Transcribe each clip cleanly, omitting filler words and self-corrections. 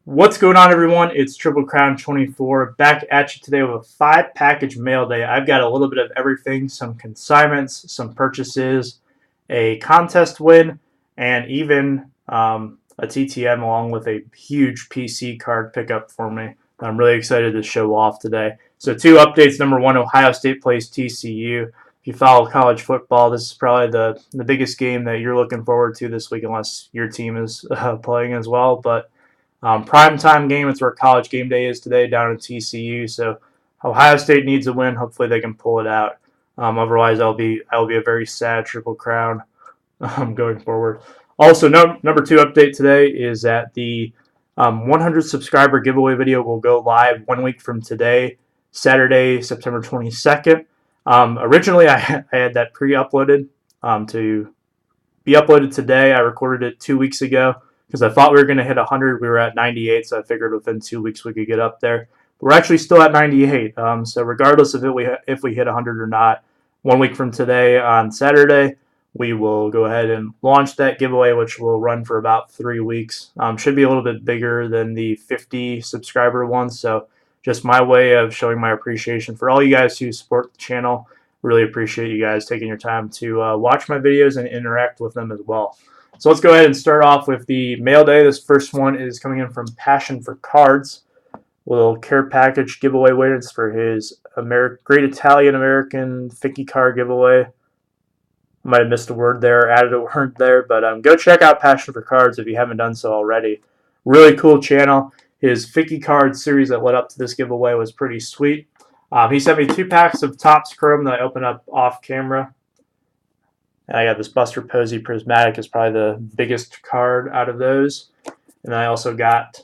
What's going on, everyone? It's Triple Crown 24 back at you today with a 5-package mail day. I've got a little bit of everything, some consignments, some purchases, a contest win, and even a TTM along with a huge PC card pickup for me that I'm really excited to show off today. So 2 updates. Number 1, Ohio State plays TCU. If you follow college football, this is probably the biggest game that you're looking forward to this week, unless your team is playing as well. But primetime game, it's where college game day is today down in TCU. So Ohio State needs a win. Hopefully they can pull it out. Otherwise, I'll be a very sad Triple Crown going forward. Also, number 2 update today is that the 100 subscriber giveaway video will go live 1 week from today, Saturday, September 22nd. Originally, I had that pre-uploaded to be uploaded today. I recorded it 2 weeks ago because I thought we were going to hit 100. We were at 98, so I figured within 2 weeks we could get up there. But we're actually still at 98. So regardless of if we hit 100 or not, 1 week from today on Saturday, we will go ahead and launch that giveaway, which will run for about 3 weeks. Should be a little bit bigger than the 50 subscriber one. So just my way of showing my appreciation for all you guys who support the channel. Really appreciate you guys taking your time to watch my videos and interact with them as well. So let's go ahead and start off with the mail day. This first one is coming in from Passion for Cards. Little care package giveaway winners for his Great Italian American Ficky card giveaway. I might have missed a word there, added a word there, but go check out Passion for Cards if you haven't done so already. Really cool channel. His Ficky card series that led up to this giveaway was pretty sweet. He sent me 2 packs of Topps Chrome that I opened up off camera. And I got this Buster Posey Prismatic is probably the biggest card out of those. And I also got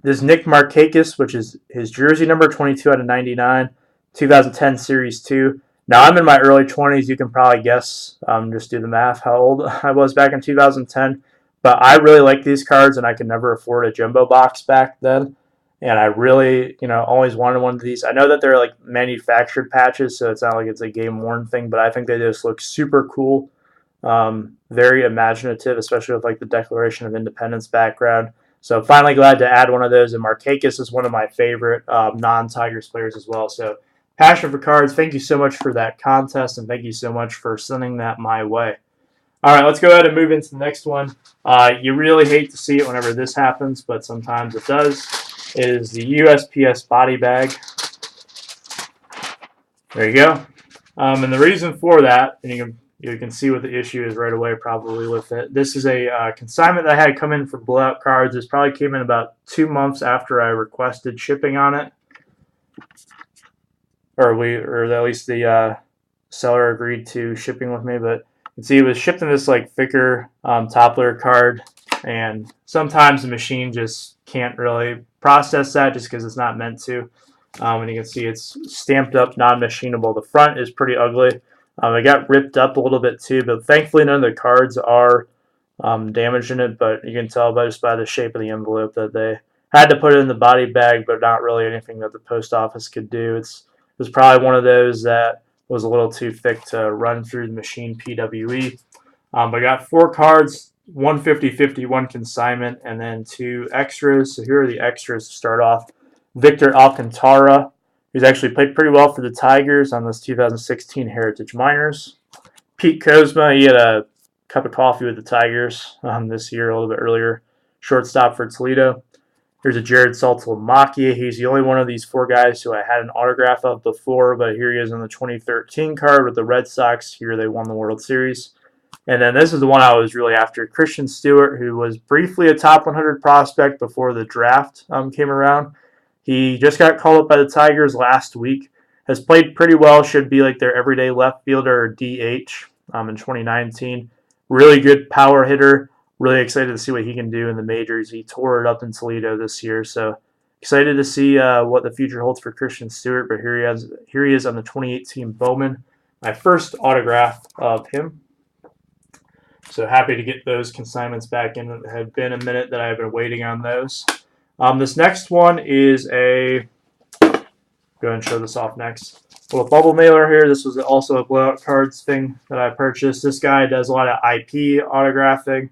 this Nick Markakis, which is his jersey number 22 out of 99, 2010 Series 2. Now, I'm in my early 20s. You can probably guess, just do the math, how old I was back in 2010. But I really like these cards, and I could never afford a jumbo box back then. And I really, always wanted one of these. I know that they're like manufactured patches, so it's not like it's a game-worn thing, but I think they just look super cool. Very imaginative, especially with like the Declaration of Independence background. So finally glad to add one of those. And Markakis is one of my favorite non-Tigers players as well. So Passion for Cards, thank you so much for that contest, and thank you so much for sending that my way. All right, let's go ahead and move into the next one. You really hate to see it whenever this happens, but sometimes it does. It is the USPS body bag. There you go. And the reason for that, and you can see what the issue is right away probably with it. This is a consignment that I had come in for blowout cards. This probably came in about 2 months after I requested shipping on it. Or at least the seller agreed to shipping with me. But you can see it was shipped in this like thicker top layer card. And sometimes the machine just can't really process that just because it's not meant to. And you can see it's stamped up non-machinable. The front is pretty ugly. It got ripped up a little bit too, but thankfully none of the cards are damaged in it. But you can tell just by the shape of the envelope that they had to put it in the body bag, but not really anything that the post office could do. It was probably one of those that was a little too thick to run through the machine PWE. But I got 4 cards, 1 50-50, 1 consignment, and then 2 extras. So here are the extras to start off. Victor Alcantara, who's actually played pretty well for the Tigers on this 2016 Heritage Minors. Pete Kozma, he had a cup of coffee with the Tigers this year, a little bit earlier. Shortstop for Toledo. Here's a Jared Saltalamacchia. He's the only one of these 4 guys who I had an autograph of before, but here he is on the 2013 card with the Red Sox. Here they won the World Series. And then this is the one I was really after, Christian Stewart, who was briefly a top 100 prospect before the draft came around. He just got called up by the Tigers last week. Has played pretty well, should be like their everyday left fielder or DH in 2019. Really good power hitter. Really excited to see what he can do in the majors. He tore it up in Toledo this year, so excited to see what the future holds for Christian Stewart. But here he is on the 2018 Bowman. My first autograph of him. So happy to get those consignments back in. It had been a minute that I've been waiting on those. This next one is a, go ahead and show this off next. A little bubble mailer here. This was also a blowout cards thing that I purchased. This guy does a lot of IP autographing,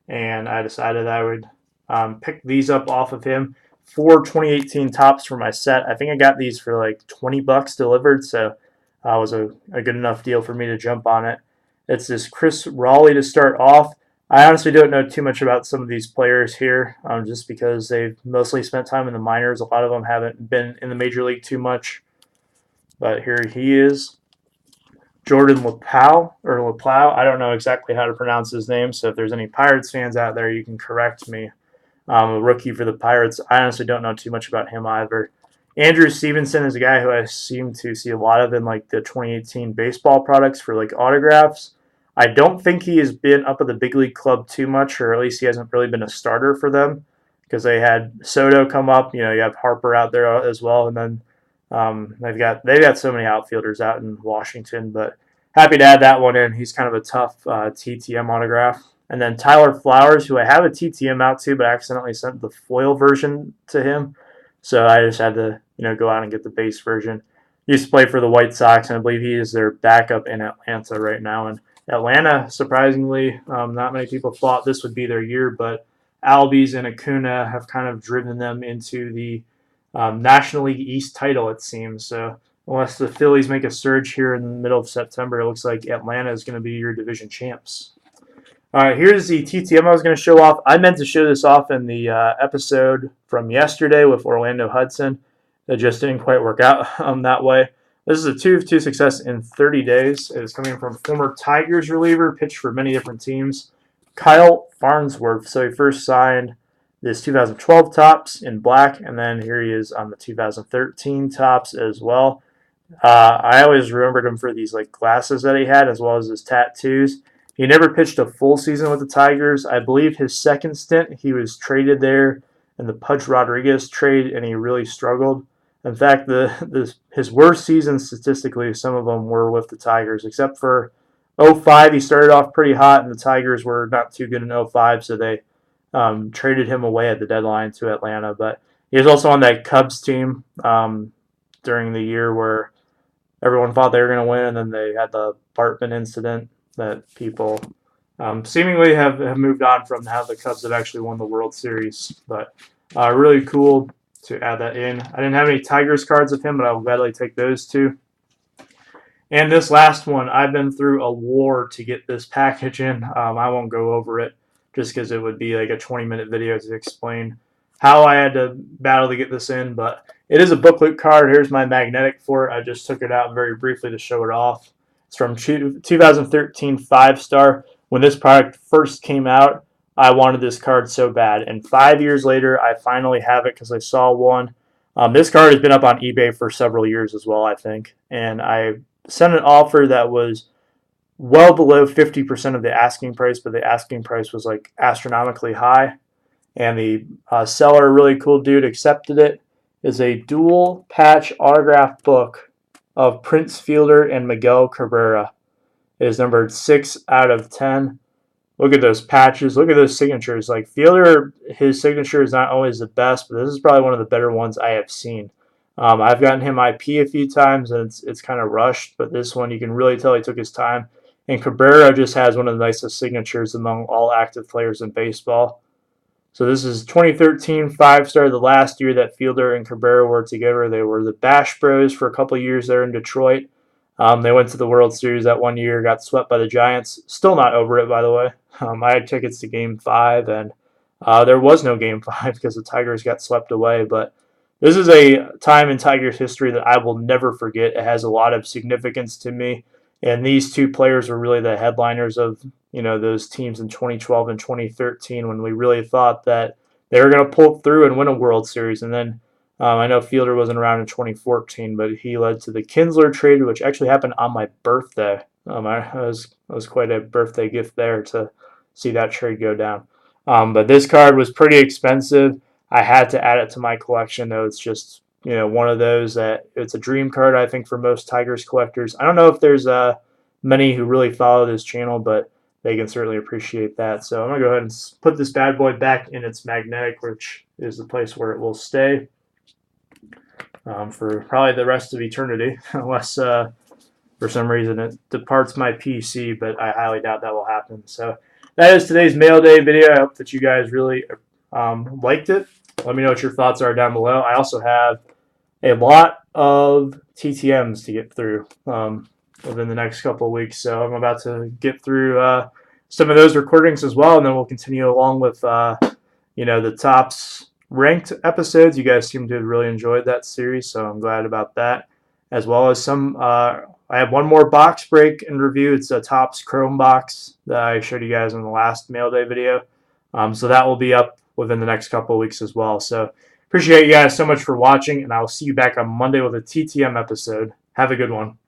and I decided I would Picked these up off of him. 4 2018 tops for my set. I think I got these for like $20 delivered, so it was a good enough deal for me to jump on it. It's this Chris Raleigh to start off. I honestly don't know too much about some of these players here, just because they've mostly spent time in the minors. A lot of them haven't been in the major league too much. But here he is. Jordan LaPlow. I don't know exactly how to pronounce his name, so if there's any Pirates fans out there, you can correct me. A rookie for the Pirates. I honestly don't know too much about him either. Andrew Stevenson is a guy who I seem to see a lot of in like the 2018 baseball products for like autographs. I don't think he has been up at the big league club too much, or at least he hasn't really been a starter for them because they had Soto come up. You have Harper out there as well, and then they've got so many outfielders out in Washington. But happy to add that one in. He's kind of a tough TTM autograph. And then Tyler Flowers, who I have a TTM out to, but I accidentally sent the foil version to him. So I just had to, go out and get the base version. He used to play for the White Sox, and I believe he is their backup in Atlanta right now. And Atlanta, surprisingly, not many people thought this would be their year, but Albies and Acuna have kind of driven them into the National League East title, it seems. So unless the Phillies make a surge here in the middle of September, it looks like Atlanta is going to be your division champs. All right, here's the TTM I was going to show off. I meant to show this off in the episode from yesterday with Orlando Hudson. It just didn't quite work out that way. This is a 2 of 2 success in 30 days. It is coming from former Tigers reliever, pitched for many different teams, Kyle Farnsworth. So he first signed this 2012 tops in black, and then here he is on the 2013 tops as well. I always remembered him for these like glasses that he had, as well as his tattoos. He never pitched a full season with the Tigers. I believe his second stint, he was traded there in the Pudge Rodriguez trade, and he really struggled. In fact, his worst seasons statistically, some of them were with the Tigers, except for 05. He started off pretty hot, and the Tigers were not too good in 05, so they traded him away at the deadline to Atlanta. But he was also on that Cubs team during the year where everyone thought they were going to win, and then they had the Bartman incident that people seemingly have moved on from how the Cubs have actually won the World Series. But really cool to add that in. I didn't have any Tigers cards of him, but I will gladly take those two. And this last one, I've been through a war to get this package in. I won't go over it just because it would be like a 20-minute video to explain how I had to battle to get this in. But it is a booklet card. Here's my magnetic for it. I just took it out very briefly to show it off. It's from 2013 5-star. When this product first came out, I wanted this card so bad. And 5 years later, I finally have it because I saw one. This card has been up on eBay for several years as well, I think. And I sent an offer that was well below 50% of the asking price, but the asking price was like astronomically high. And the seller, a really cool dude, accepted it. It's a dual patch autograph book of Prince Fielder and Miguel Cabrera. It is numbered 6 out of 10. Look at those patches. Look at those signatures. Like Fielder, his signature is not always the best, but this is probably one of the better ones I have seen. I've gotten him IP a few times, and it's kind of rushed, but this one you can really tell he took his time. And Cabrera just has one of the nicest signatures among all active players in baseball. So this is 2013 5-star, the last year that Fielder and Cabrera were together. They were the Bash Bros for a couple of years there in Detroit. They went to the World Series that one year, got swept by the Giants. Still not over it, by the way. I had tickets to Game 5, and there was no Game 5 because the Tigers got swept away. But this is a time in Tigers history that I will never forget. It has a lot of significance to me. And these two players were really the headliners of those teams in 2012 and 2013 when we really thought that they were going to pull through and win a World Series. And then I know Fielder wasn't around in 2014, but he led to the Kinsler trade, which actually happened on my birthday. It was quite a birthday gift there to see that trade go down. But this card was pretty expensive. I had to add it to my collection, though. It's just one of those that it's a dream card, I think, for most Tigers collectors. I don't know if there's many who really follow this channel, but they can certainly appreciate that. So I'm going to go ahead and put this bad boy back in its magnetic, which is the place where it will stay for probably the rest of eternity, unless for some reason it departs my PC, but I highly doubt that will happen. So that is today's mail day video. I hope that you guys really liked it. Let me know what your thoughts are down below. I also have a lot of TTMs to get through within the next couple of weeks, so I'm about to get through some of those recordings as well, and then we'll continue along with the tops ranked episodes. You guys seem to have really enjoyed that series, so I'm glad about that. As well as some, I have one more box break and review. It's a Topps Chrome box that I showed you guys in the last mail day video. So that will be up within the next couple of weeks as well. So appreciate you guys so much for watching, and I'll see you back on Monday with a TTM episode. Have a good one.